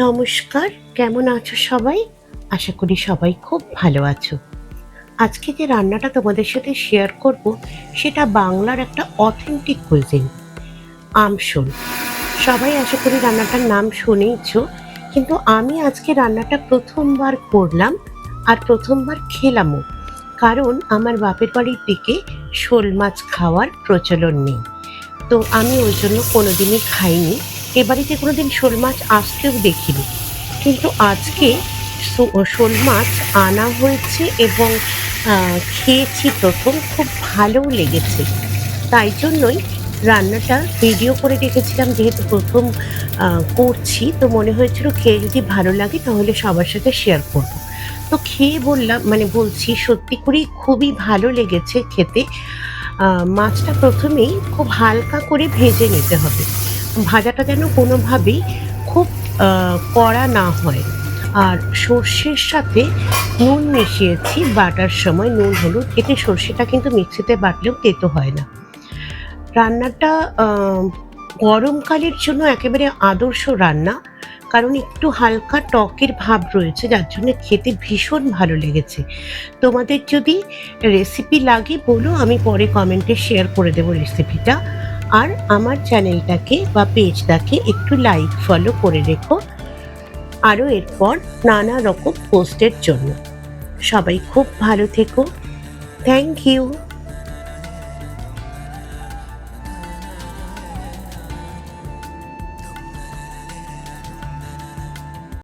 নমস্কার, কেমন আছো সবাই? আশা করি সবাই খুব ভালো আছো। আজকে যে রান্নাটা তোমাদের সাথে শেয়ার করব, সেটা বাংলার একটা অথেন্টিক কুইজিন, আমশোল। সবাই আশা করি রান্নাটার নাম শুনেইছো, কিন্তু আমি আজকে রান্নাটা প্রথমবার করলাম আর প্রথমবার খেলামও। কারণ আমার বাপের বাড়ির দিকে শোল মাছ খাওয়ার প্রচলন নেই। তো আমি ওই জন্য কোনোদিনই খাইনি। এ বাড়িতে কোনোদিন শোল মাছ আসতেও দেখিনি। কিন্তু আজকে শোল মাছ আনা হয়েছে এবং খেয়েছি প্রথম, খুব ভালোও লেগেছে। তাই জন্যই রান্নাটা ভিডিও করে রেখেছিলাম, যেহেতু প্রথম করছি, তো মনে হয়েছিল খেয়ে যদি ভালো লাগে তাহলে সবার সাথে শেয়ার করব। তো খেয়ে বললাম, মানে বলছি, সত্যি করেই খুবই ভালো লেগেছে খেতে। মাছটা প্রথমেই খুব হালকা করে ভেজে নিতে হবে। ভাজাটা যেন কোনোভাবেই খুব কড়া না হয়। আর সর্ষের সাথে নুন মিশিয়েছি বাটার সময়, নুন হলুদ, এতে সর্ষেটা কিন্তু মিক্সিতে বাটলেও তেতো হয় না। রান্নাটা গরমকালের জন্য একেবারে আদর্শ রান্না, কারণ একটু হালকা টকের ভাব রয়েছে, যার জন্য খেতে ভীষণ ভালো লেগেছে। তোমাদের যদি রেসিপি লাগে বলো, আমি পরে কমেন্টে শেয়ার করে দেবো রেসিপিটা। আর আমার চ্যানেলটাকে বা পেজটাকে একটু লাইক ফলো করে রেখো, আরও এরপর নানা রকম পোস্টের জন্য। সবাই খুব ভালো থেকো। Thank you.